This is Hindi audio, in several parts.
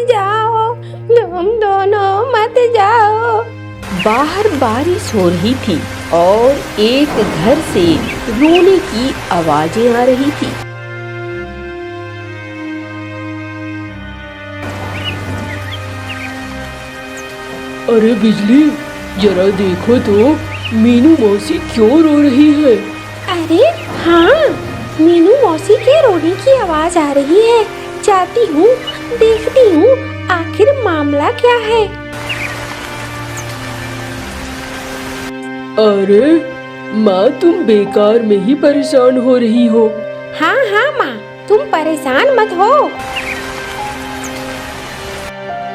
जाओ, तुम दोनों मत जाओ। बाहर बारिश हो रही थी और एक घर से रोने की आवाजें आ रही थी। अरे बिजली, जरा देखो तो मीनू मौसी क्यों रो रही है। अरे हाँ, मीनू मौसी के रोने की आवाज आ रही है। जाती हूँ, देखती हूँ आखिर मामला क्या है। अरे माँ, तुम बेकार में ही परेशान हो रही हो। हाँ हाँ माँ, तुम परेशान मत हो।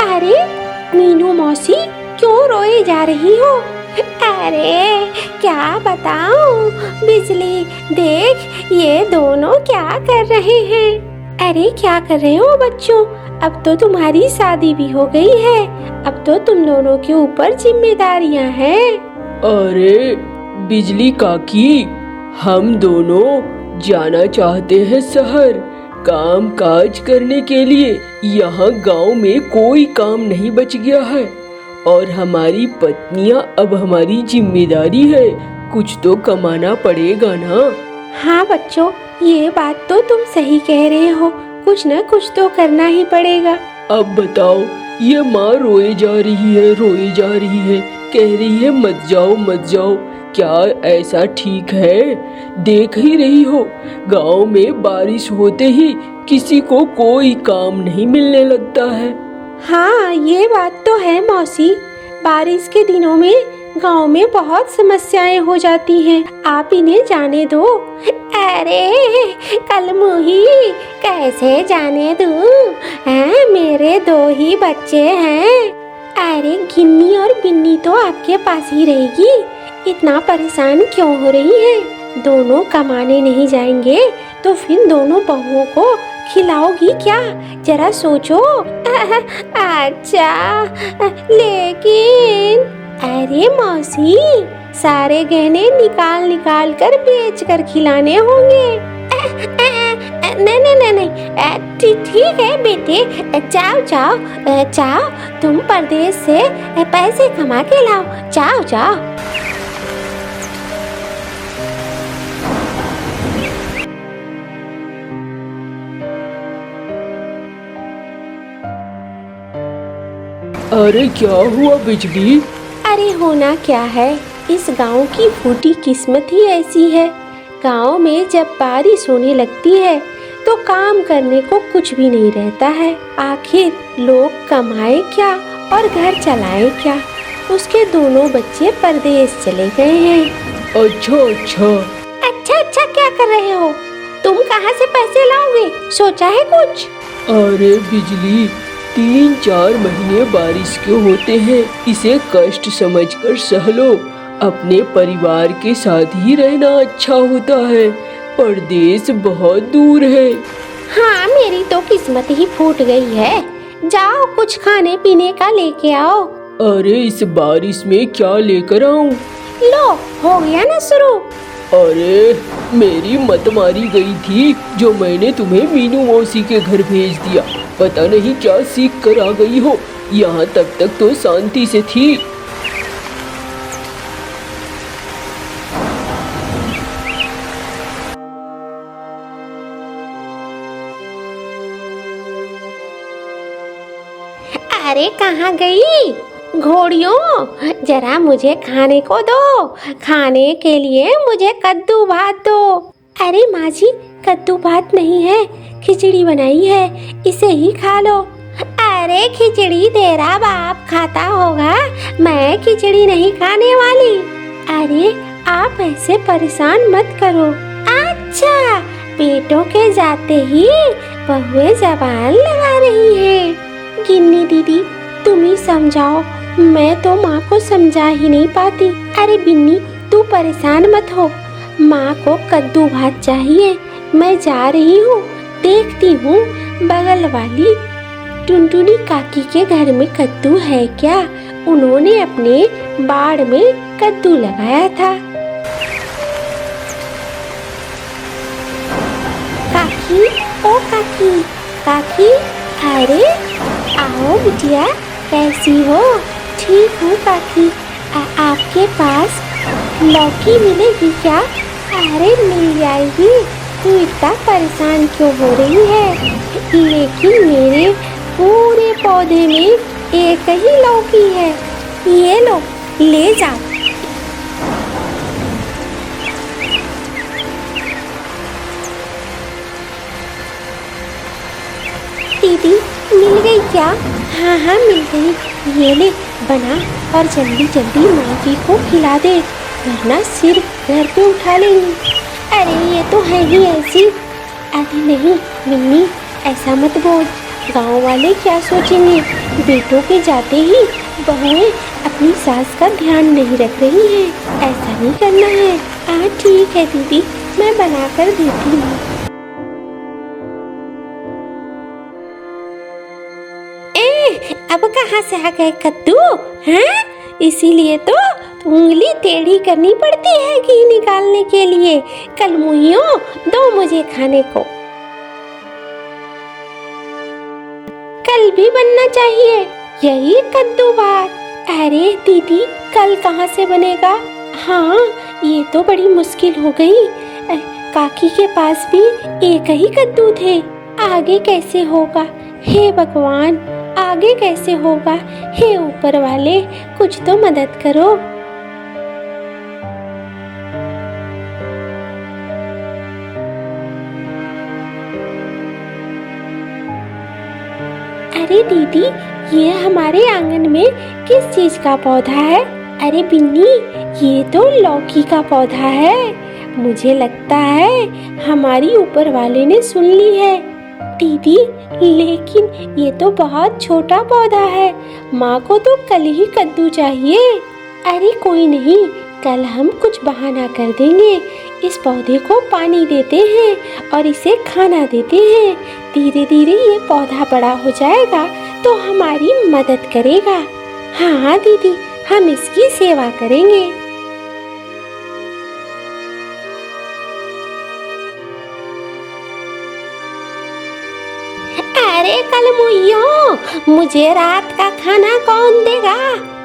अरे मीनू मौसी, क्यों रोए जा रही हो? अरे क्या बताऊं बिजली, देख ये दोनों क्या कर रहे हैं। अरे क्या कर रहे हो बच्चों? अब तो तुम्हारी शादी भी हो गई है, अब तो तुम दोनों के ऊपर जिम्मेदारियां हैं। अरे बिजली काकी, हम दोनों जाना चाहते हैं शहर काम काज करने के लिए। यहाँ गांव में कोई काम नहीं बच गया है और हमारी पत्नियाँ अब हमारी जिम्मेदारी है। कुछ तो कमाना पड़ेगा ना। हाँ बच्चों, ये बात तो तुम सही कह रहे हो, कुछ न कुछ तो करना ही पड़ेगा। अब बताओ, ये माँ रोए जा रही है, रोए जा रही है, कह रही है मत जाओ मत जाओ। क्या ऐसा ठीक है? देख ही रही हो, गांव में बारिश होते ही किसी को कोई काम नहीं मिलने लगता है। हाँ ये बात तो है मौसी, बारिश के दिनों में गांव में बहुत समस्याएं हो जाती हैं, आप इन्हें जाने दो। अरे कल मुही, कैसे जाने दूं? मेरे दो ही बच्चे हैं। अरे गिन्नी और बिन्नी तो आपके पास ही रहेगी, इतना परेशान क्यों हो रही हैं? दोनों कमाने नहीं जाएंगे तो फिर दोनों बहुओं को खिलाओगी क्या? जरा सोचो। अच्छा, लेकिन अरे मौसी, सारे गहने निकाल निकाल कर बेच कर खिलाने होंगे। नहीं नहीं नहीं, ठीक है बेटे, जाओ जाओ जाओ, तुम परदेश से पैसे कमा के लाओ, जाओ जाओ। अरे क्या हुआ बिजली? अरे होना क्या है, इस गांव की फूटी किस्मत ही ऐसी है। गांव में जब बारिश होने लगती है तो काम करने को कुछ भी नहीं रहता है। आखिर लोग कमाए क्या और घर चलाए क्या? उसके दोनों बच्चे परदेश चले गए हैं। अच्छा अच्छा। अच्छा अच्छा क्या कर रहे हो? तुम कहाँ से पैसे लाओगे, सोचा है कुछ? अरे बिजली, 3-4 महीने बारिश के होते हैं, इसे कष्ट समझकर सह लो। अपने परिवार के साथ ही रहना अच्छा होता है, परदेश बहुत दूर है। हाँ मेरी तो किस्मत ही फूट गई है, जाओ कुछ खाने पीने का लेके आओ। अरे इस बारिश में क्या लेकर आऊं? लो, हो गया ना शुरू। अरे मेरी मत मारी गई थी जो मैंने तुम्हें मीनू मौसी के घर भेज दिया। पता नहीं क्या सीख कर आ गई हो, यहाँ तक तो शांति से थी। अरे कहाँ गई घोड़ियों, जरा मुझे खाने को दो। खाने के लिए मुझे कद्दू भात दो। अरे माँ जी, कद्दू भात नहीं है, खिचड़ी बनाई है, इसे ही खा लो। अरे खिचड़ी तेरा बाप खाता होगा, मैं खिचड़ी नहीं खाने वाली। अरे आप ऐसे परेशान मत करो। अच्छा, पेटों के जाते ही बहुएं जबान लगा रही है। गिन्नी दीदी, तुम ही समझाओ, मैं तो माँ को समझा ही नहीं पाती। अरे बिन्नी, तू परेशान मत हो, माँ को कद्दू भात चाहिए। मैं जा रही हूँ, देखती हूँ बगल वाली टुनटुनी काकी के घर में कद्दू है क्या। उन्होंने अपने बाड़ में कद्दू लगाया था। काकी, ओ काकी, काकी, अरे आओ बिटिया, कैसी हो? ठीक हूँ काकी। आपके पास लौकी मिलेगी क्या? अरे मिल जाएगी, तू इतना परेशान क्यों हो रही है? लेकिन मेरे पूरे पौधे में एक ही लौकी है। ये लो, ले जाओ। दीदी मिल गई क्या? हाँ हाँ मिल गई। ये ले बना और जल्दी जल्दी माँ को खिला दे, वरना सिर घर पे उठा लेंगी। अरे ये तो है ही ऐसी। अरे नहीं मिन्नी, ऐसा मत बोल, गांव वाले क्या सोचेंगे? बेटों के जाते ही बहुएं अपनी सास का ध्यान नहीं रख रही हैं। ऐसा नहीं करना है। हाँ ठीक है दीदी, मैं बना कर देती हूँ। अब कहाँ से आ गए कद्दू? हैं? इसीलिए तो उंगली टेढ़ी करनी पड़ती है घी निकालने के लिए। कल मुइयों दो मुझे खाने को। कल भी बनना चाहिए यही कद्दू भात। अरे दीदी कल कहाँ से बनेगा? हाँ ये तो बड़ी मुश्किल हो गई। काकी के पास भी एक ही कद्दू थे, आगे कैसे होगा? हे भगवान, आगे कैसे होगा? हे ऊपर वाले, कुछ तो मदद करो। अरे दीदी, ये हमारे आंगन में किस चीज का पौधा है? अरे बिन्नी, ये तो लौकी का पौधा है। मुझे लगता है हमारी ऊपर वाले ने सुन ली है। दीदी लेकिन ये तो बहुत छोटा पौधा है, माँ को तो कल ही कद्दू चाहिए। अरे कोई नहीं, कल हम कुछ बहाना कर देंगे। इस पौधे को पानी देते हैं और इसे खाना देते हैं। धीरे धीरे ये पौधा बड़ा हो जाएगा तो हमारी मदद करेगा। हाँ दीदी, हम इसकी सेवा करेंगे। अरे कल मुइयों, मुझे रात का खाना कौन देगा?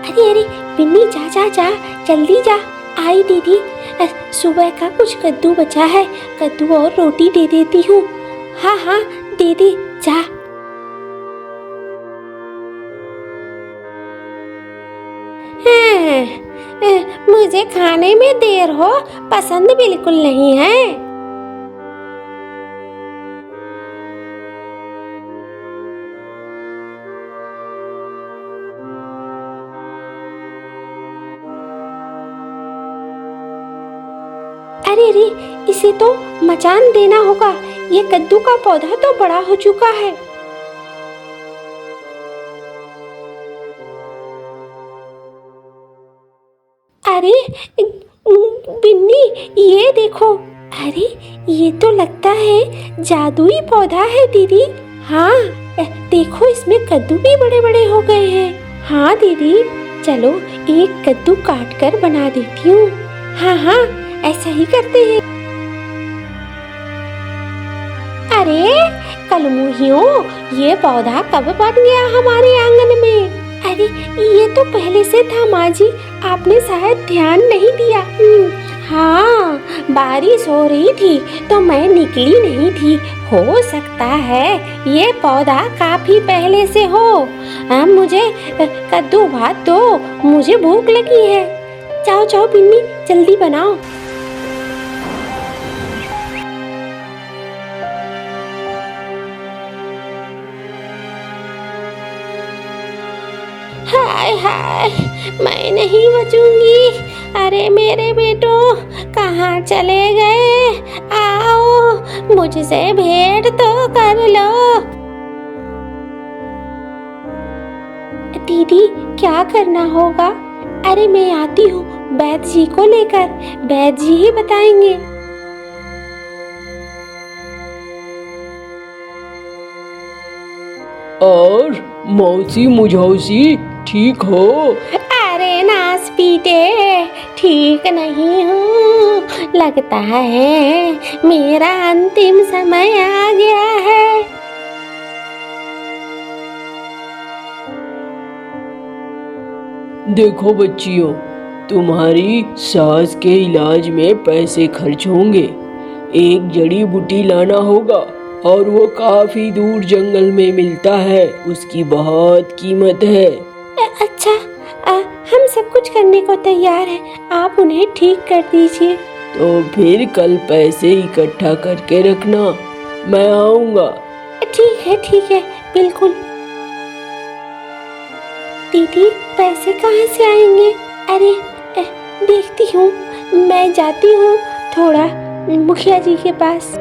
अरे अरे बिन्नी, जा जा जा, जल्दी जा। आई दीदी, सुबह का कुछ कद्दू बचा है, कद्दू और रोटी दे देती हूँ। हाँ हाँ दे दे, जा। मुझे खाने में देर हो पसंद बिल्कुल नहीं है। अरे अरे, इसे तो मचान देना होगा। ये कद्दू का पौधा तो बड़ा हो चुका है। अरे बिन्नी, ये देखो। अरे ये तो लगता है जादुई पौधा है दीदी। हाँ देखो, इसमें कद्दू भी बड़े बड़े हो गए हैं। हाँ दीदी, चलो एक कद्दू काट कर बना देती हूँ। हाँ हाँ ऐसा ही करते हैं। अरे कलमुहियों, ये पौधा कब बन गया हमारे आंगन में? अरे ये तो पहले से था माँ जी, आपने शायद ध्यान नहीं दिया। हाँ बारिश हो रही थी तो मैं निकली नहीं थी। हो सकता है ये पौधा काफी पहले से हो। मुझे कद्दू भात दो, मुझे भूख लगी है। जाओ जाओ बिन्नी, जल्दी बनाओ। हाय हाय, मैं नहीं बचूंगी। अरे मेरे बेटों, कहाँ चले गए? आओ, मुझसे भेंट तो कर लो। दीदी क्या करना होगा? अरे मैं आती हूँ वैद्य जी को लेकर, वैद्य जी ही बताएंगे। और मौसी मुझौसी ठीक हो? अरे नास पीटे, ठीक नहीं हूँ। लगता है मेरा अंतिम समय आ गया है। देखो बच्चियों, तुम्हारी सास के इलाज में पैसे खर्च होंगे। एक जड़ी बूटी लाना होगा और वो काफी दूर जंगल में मिलता है, उसकी बहुत कीमत है। अच्छा, हम सब कुछ करने को तैयार हैं, आप उन्हें ठीक कर दीजिए। तो फिर कल पैसे इकट्ठा करके रखना, मैं आऊंगा। ठीक है, बिल्कुल। दीदी, पैसे कहाँ से आएंगे? अरे देखती हूँ, मैं जाती हूँ थोड़ा मुखिया जी के पास।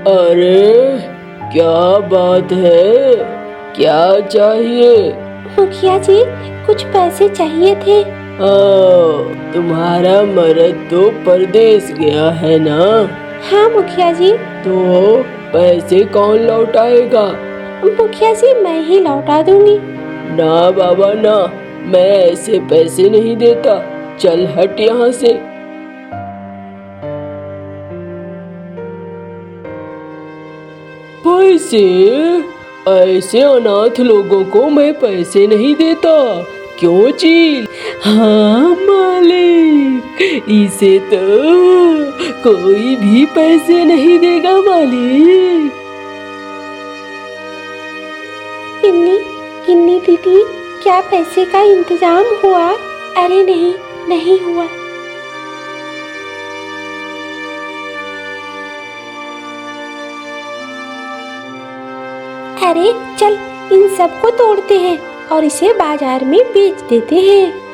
अरे क्या बात है, क्या चाहिए? मुखिया जी, कुछ पैसे चाहिए थे। तुम्हारा मर्द तो परदेश गया है ना? हाँ मुखिया जी। तो पैसे कौन लौटाएगा? मुखिया जी, मैं ही लौटा दूंगी। ना बाबा ना, मैं ऐसे पैसे नहीं देता, चल हट यहाँ से। पैसे? ऐसे अनाथ लोगों को मैं पैसे नहीं देता, क्यों चील? हाँ मालिक, इसे तो कोई भी पैसे नहीं देगा मालिक। किन्नी दीदी, क्या पैसे का इंतजाम हुआ? अरे नहीं हुआ। अरे चल, इन सबको तोड़ते हैं और इसे बाजार में बेच देते हैं।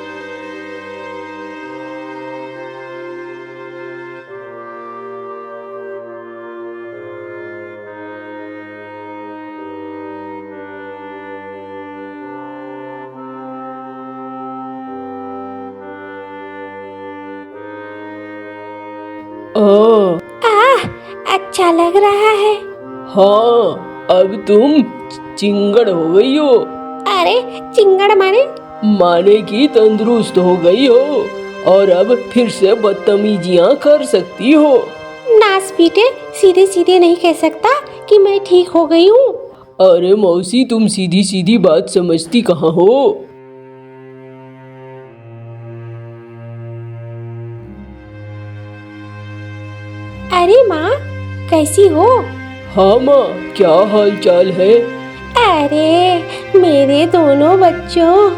अच्छा लग रहा है। हाँ, अब तुम चिंगड़ हो गई हो। अरे चिंगड़ माने की तंदुरुस्त हो गई हो और अब फिर से बदतमीजियाँ कर सकती हो। नास पीटे, सीधे सीधे नहीं कह सकता कि मैं ठीक हो गई हूँ। अरे मौसी, तुम सीधी सीधी बात समझती कहाँ हो? अरे माँ, कैसी हो? हाँ माँ, क्या हाल चाल है? अरे मेरे दोनों बच्चों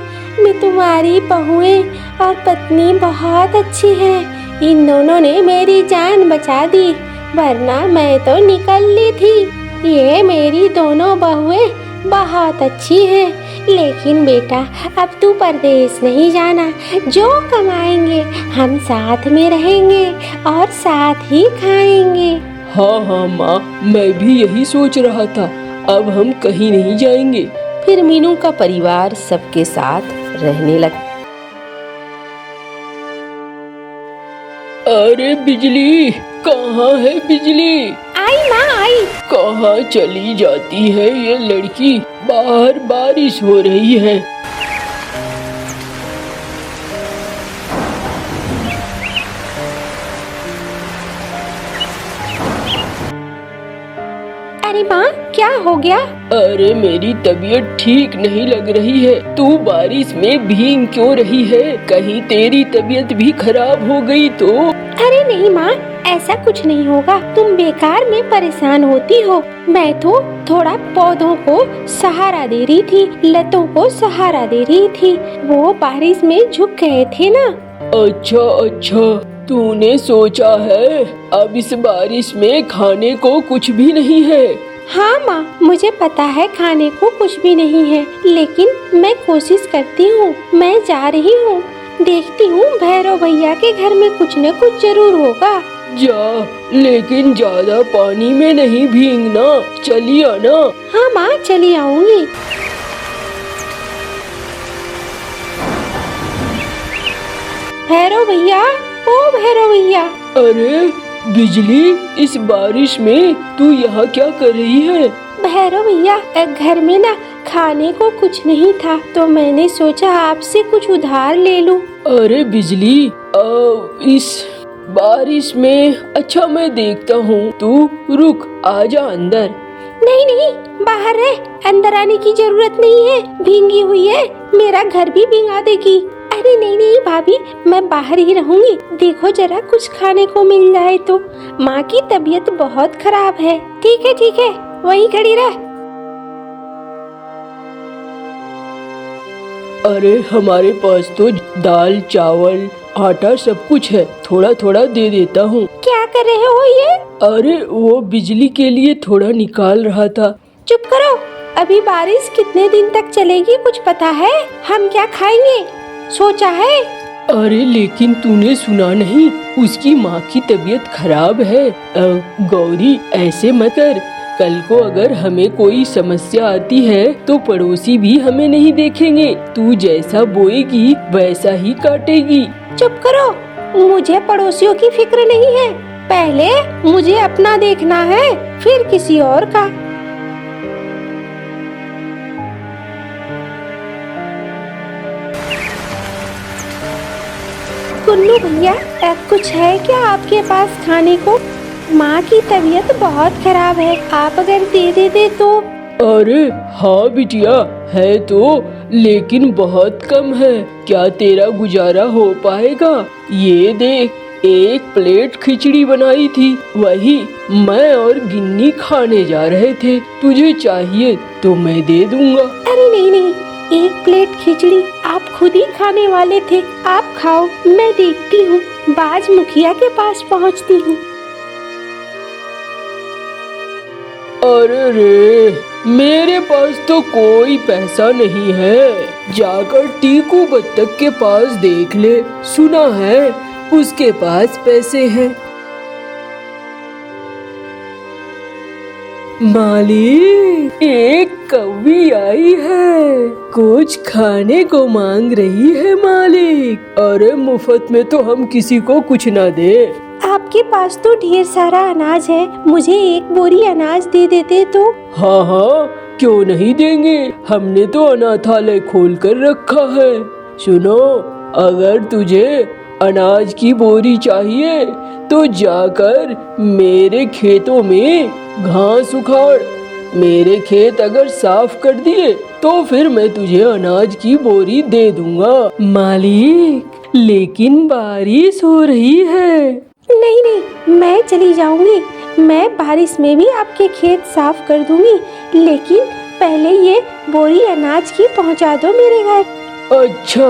में तुम्हारी बहुएं और पत्नी बहुत अच्छी है। इन दोनों ने मेरी जान बचा दी, वरना मैं तो निकल ली थी। ये मेरी दोनों बहुएं बहुत अच्छी हैं। लेकिन बेटा, अब तू परदेश नहीं जाना। जो कमाएंगे हम साथ में रहेंगे और साथ ही खाएंगे। हाँ माँ, मैं भी यही सोच रहा था, अब हम कहीं नहीं जाएंगे। फिर मीनू का परिवार सबके साथ रहने लगा। अरे बिजली, कहाँ है बिजली? आई माँ आई। कहाँ चली जाती है ये लड़की? बाहर बारिश हो रही है। अरे माँ, क्या हो गया? अरे मेरी तबीयत ठीक नहीं लग रही है। तू बारिश में भीग क्यों रही है? कहीं तेरी तबीयत भी खराब हो गई तो? अरे नहीं माँ, ऐसा कुछ नहीं होगा। तुम बेकार में परेशान होती हो। मैं तो थोड़ा पौधों को सहारा दे रही थी, लतों को सहारा दे रही थी। वो बारिश में झुक गए थे ना। अच्छा, तूने सोचा है अब इस बारिश में खाने को कुछ भी नहीं है? हाँ माँ, मुझे पता है खाने को कुछ भी नहीं है, लेकिन मैं कोशिश करती हूँ। मैं जा रही हूँ, देखती हूँ भैरव भैया के घर में कुछ न कुछ जरूर होगा। जा, लेकिन ज्यादा पानी में नहीं भीगना, चली आना। हाँ माँ, चली आऊंगी। भैरव भैया, ओ भैरव भैया। अरे बिजली, इस बारिश में तू यहाँ क्या कर रही है? भैरव भैया, घर में ना खाने को कुछ नहीं था, तो मैंने सोचा आपसे कुछ उधार ले लूं। अरे बिजली, इस बारिश में? अच्छा मैं देखता हूँ, तू रुक, आजा अंदर। नहीं नहीं, बाहर रह, अंदर आने की जरूरत नहीं है, भींगी हुई है, मेरा घर भी भिंगा देगी। अरे नहीं नहीं भाभी, मैं बाहर ही रहूंगी। देखो जरा कुछ खाने को मिल जाए तो, माँ की तबीयत बहुत खराब है। ठीक है, वहीं खड़ी रह। अरे हमारे पास तो दाल चावल आटा सब कुछ है, थोड़ा थोड़ा दे देता हूँ। क्या कर रहे हो ये? अरे वो बिजली के लिए थोड़ा निकाल रहा था। चुप करो, अभी बारिश कितने दिन तक चलेगी कुछ पता है? हम क्या खाएंगे, सोचा है? अरे लेकिन तूने सुना नहीं, उसकी माँ की तबीयत खराब है। गौरी ऐसे मत कर, कल को अगर हमें कोई समस्या आती है तो पड़ोसी भी हमें नहीं देखेंगे। तू जैसा बोएगी वैसा ही काटेगी। चुप करो, मुझे पड़ोसियों की फिक्र नहीं है, पहले मुझे अपना देखना है, फिर किसी और का। कुन्नू भैया, कुछ है क्या आपके पास खाने को? माँ की तबीयत बहुत खराब है, आप अगर दे देते तो। अरे हाँ बिटिया, है तो, लेकिन बहुत कम है। क्या तेरा गुजारा हो पाएगा? ये देख, एक प्लेट खिचड़ी बनाई थी, वही मैं और गिन्नी खाने जा रहे थे। तुझे चाहिए तो मैं दे दूंगा। अरे नहीं नहीं, एक प्लेट खिचड़ी आप खुद ही खाने वाले थे, आप खाओ, मैं देखती हूँ, बाज मुखिया के पास पहुँचती हूँ। अरे रे, मेरे पास तो कोई पैसा नहीं है। जाकर टीकू बत्तख के पास देख ले, सुना है उसके पास पैसे हैं। मालिक, एक कौवी आई है, कुछ खाने को मांग रही है मालिक। अरे मुफ्त में तो हम किसी को कुछ ना दे। आपके पास तो ढेर सारा अनाज है, मुझे एक बोरी अनाज दे देते तो। हाँ हाँ, क्यों नहीं देंगे, हमने तो अनाथालय खोल कर रखा है। सुनो, अगर तुझे अनाज की बोरी चाहिए तो जाकर मेरे खेतों में घास उखाड़। मेरे खेत अगर साफ कर दिए तो फिर मैं तुझे अनाज की बोरी दे दूंगा। मालिक, लेकिन बारिश हो रही है। नहीं नहीं, मैं चली जाऊंगी, मैं बारिश में भी आपके खेत साफ कर दूंगी, लेकिन पहले ये बोरी अनाज की पहुंचा दो मेरे घर। अच्छा,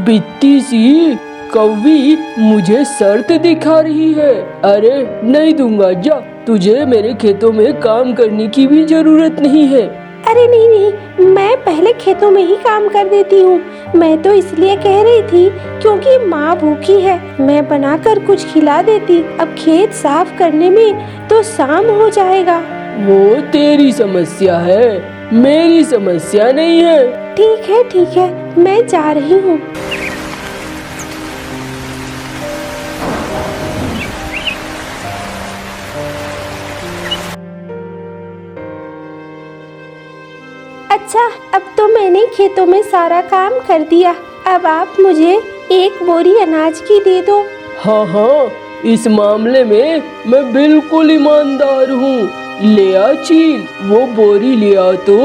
बित्ती सी कौवी मुझे शर्त दिखा रही है। अरे नहीं दूंगा, जा, तुझे मेरे खेतों में काम करने की भी जरूरत नहीं है। अरे नहीं नहीं, मैं पहले खेतों में ही काम कर देती हूँ। मैं तो इसलिए कह रही थी क्योंकि माँ भूखी है, मैं बनाकर कुछ खिला देती। अब खेत साफ करने में तो शाम हो जाएगा। वो तेरी समस्या है, मेरी समस्या नहीं है। ठीक है, मैं जा रही हूँ। अच्छा, अब तो मैंने खेतों में सारा काम कर दिया, अब आप मुझे एक बोरी अनाज की दे दो। हाँ हाँ, इस मामले में मैं बिल्कुल ईमानदार हूँ। ले आ चील, वो बोरी ले आ तो।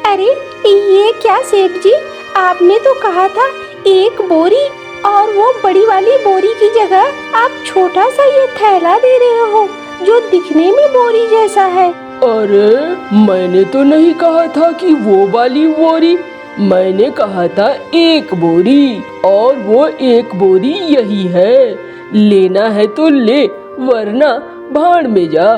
अरे ये क्या सेठ जी, आपने तो कहा था एक बोरी, और वो बड़ी वाली बोरी की जगह आप छोटा सा ये थैला दे रहे हो जो दिखने में बोरी जैसा है। अरे मैंने तो नहीं कहा था कि वो वाली बोरी, मैंने कहा था एक बोरी, और वो एक बोरी यही है। लेना है तो ले, वरना भाड़ में जा।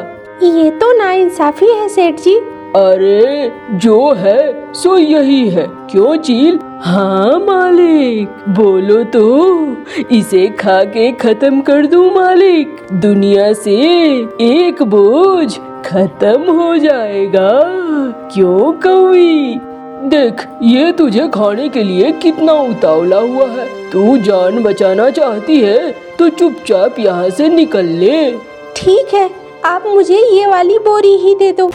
ये तो नाइंसाफी है सेठ जी। अरे जो है सो यही है, क्यों चील? हाँ मालिक, बोलो तो, इसे खा के खत्म कर दूं मालिक। दुनिया से एक बोझ खत्म हो जाएगा। क्यों कौवी? देख, ये तुझे खाने के लिए कितना उतावला हुआ है। तू जान बचाना चाहती है तो चुपचाप यहाँ से निकल ले। ठीक है, आप मुझे ये वाली बोरी ही दे दो।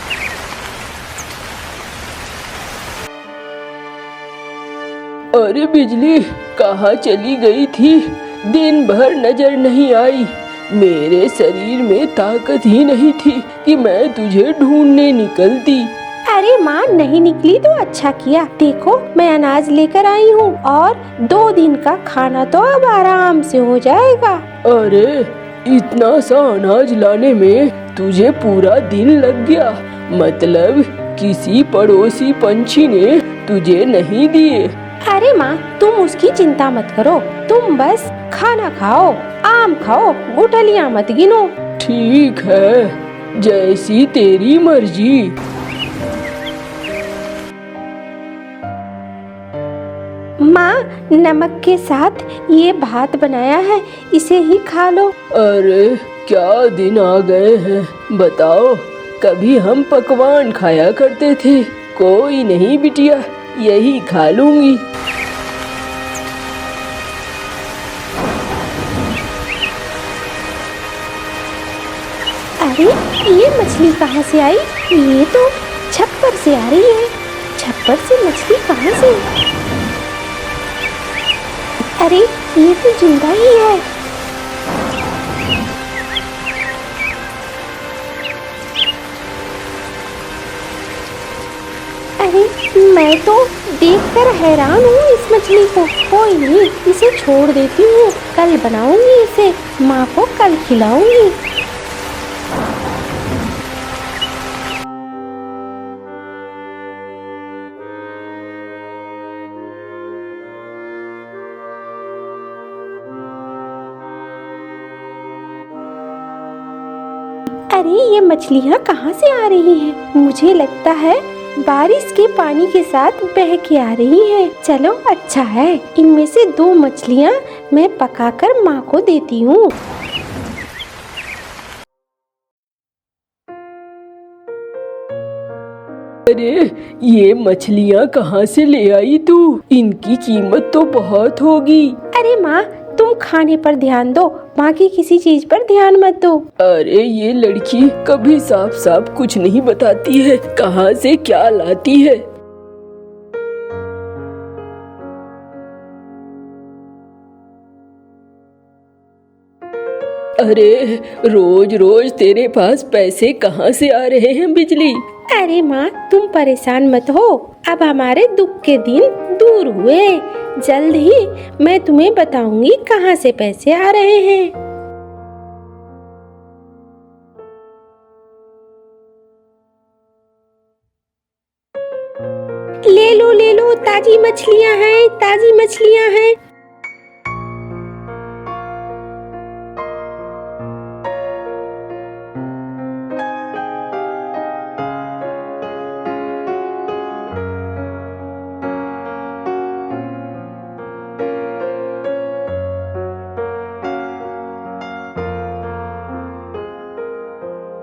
अरे बिजली कहाँ चली गई थी? दिन भर नजर नहीं आई। मेरे शरीर में ताकत ही नहीं थी कि मैं तुझे ढूंढने निकलती। अरे माँ, नहीं निकली तो अच्छा किया। देखो मैं अनाज लेकर आई हूँ और 2 दिन का खाना तो अब आराम से हो जाएगा। अरे इतना सा अनाज लाने में तुझे पूरा दिन लग गया, मतलब किसी पड़ोसी पंछी ने तुझे नहीं दिए। अरे माँ, तुम उसकी चिंता मत करो, तुम बस खाना खाओ, आम खाओ, गुठलियाँ मत गिनो। ठीक है, जैसी तेरी मर्जी। माँ, नमक के साथ ये भात बनाया है, इसे ही खा लो। अरे क्या दिन आ गए हैं, बताओ। कभी हम पकवान खाया करते थे, कोई नहीं बिटिया, यही खा लूंगी। अरे ये मछली कहाँ से आई? ये तो छप्पर से आ रही है। छप्पर से मछली कहाँ से? अरे ये तो जिंदा ही है। अरे मैं तो देखकर हैरान हूँ इस मछली को। कोई नहीं, इसे छोड़ देती हूँ, कल बनाऊंगी इसे, माँ को कल खिलाऊंगी। अरे ये मछलियाँ कहाँ से आ रही हैं? मुझे लगता है बारिश के पानी के साथ बह के आ रही हैं। चलो अच्छा है, इनमें से 2 मछलियाँ मैं पकाकर माँ को देती हूँ। अरे ये मछलियाँ कहाँ से ले आई तू? इनकी कीमत तो बहुत होगी। अरे माँ, तुम खाने पर ध्यान दो, बाकी किसी चीज पर ध्यान मत दो। अरे ये लड़की कभी साफ साफ कुछ नहीं बताती है, कहाँ से क्या लाती है। अरे रोज रोज तेरे पास पैसे कहाँ से आ रहे हैं बिजली? अरे माँ, तुम परेशान मत हो, अब हमारे दुख के दिन दूर हुए। जल्द ही मैं तुम्हें बताऊंगी कहाँ से पैसे आ रहे हैं। ले लो, ताजी मछलियाँ हैं, ताजी मछलियाँ हैं।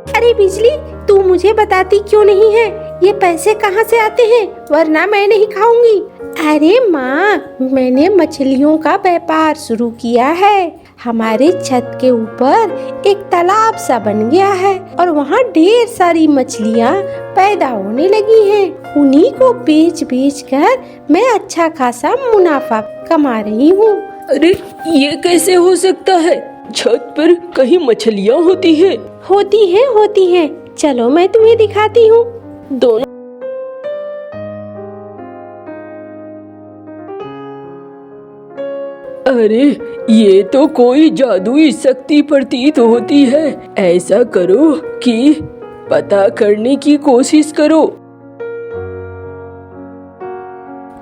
अरे बिजली, तू मुझे बताती क्यों नहीं है? ये पैसे कहाँ से आते हैं? वरना मैं नहीं खाऊंगी। अरे माँ, मैंने मछलियों का व्यापार शुरू किया है। हमारे छत के ऊपर एक तालाब सा बन गया है और वहाँ ढेर सारी मछलियाँ पैदा होने लगी हैं। उन्हीं को बेच बेच कर मैं अच्छा खासा मुनाफा कमा रही हूँ। अरे ये कैसे हो सकता है? छत पर कहीं मछलियाँ होती है? होती है। चलो मैं तुम्हें दिखाती हूँ। दोनों अरे ये तो कोई जादुई शक्ति प्रतीत होती है। ऐसा करो कि पता करने की कोशिश करो।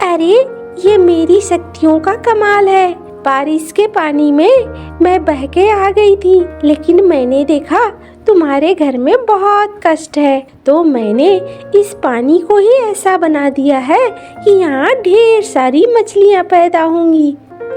अरे ये मेरी शक्तियों का कमाल है। बारिश के पानी में मैं बह के आ गई थी, लेकिन मैंने देखा तुम्हारे घर में बहुत कष्ट है, तो मैंने इस पानी को ही ऐसा बना दिया है कि यहाँ ढेर सारी मछलियाँ पैदा होंगी।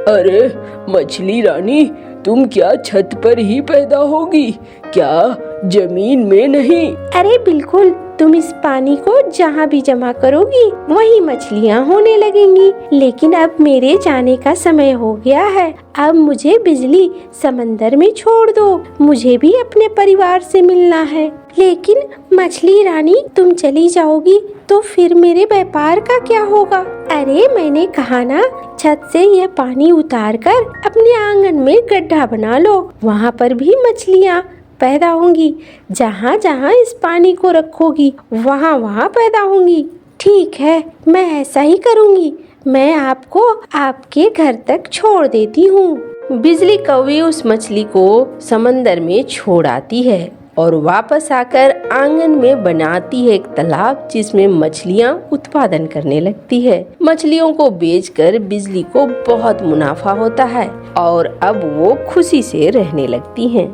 अरे मछली रानी, तुम क्या छत पर ही पैदा होगी क्या, जमीन में नहीं? अरे बिल्कुल, तुम इस पानी को जहाँ भी जमा करोगी वहीं मछलियाँ होने लगेंगी। लेकिन अब मेरे जाने का समय हो गया है। अब मुझे बिजली समंदर में छोड़ दो, मुझे भी अपने परिवार से मिलना है। लेकिन मछली रानी, तुम चली जाओगी तो फिर मेरे व्यापार का क्या होगा? अरे मैंने कहा ना, छत से यह पानी उतार कर अपने आंगन में गड्ढा बना लो, वहाँ पर भी मछलियाँ पैदा होंगी। जहाँ जहाँ इस पानी को रखोगी वहाँ वहाँ पैदा होंगी। ठीक है, मैं ऐसा ही करूँगी। मैं आपको आपके घर तक छोड़ देती हूँ। बिजली कौवे उस मछली को समंदर में छोड़ आती है और वापस आकर आंगन में बनाती है एक तालाब, जिसमें मछलियाँ उत्पादन करने लगती है। मछलियों को बेचकर बिजली को बहुत मुनाफा होता है और अब वो खुशी से रहने लगती हैं।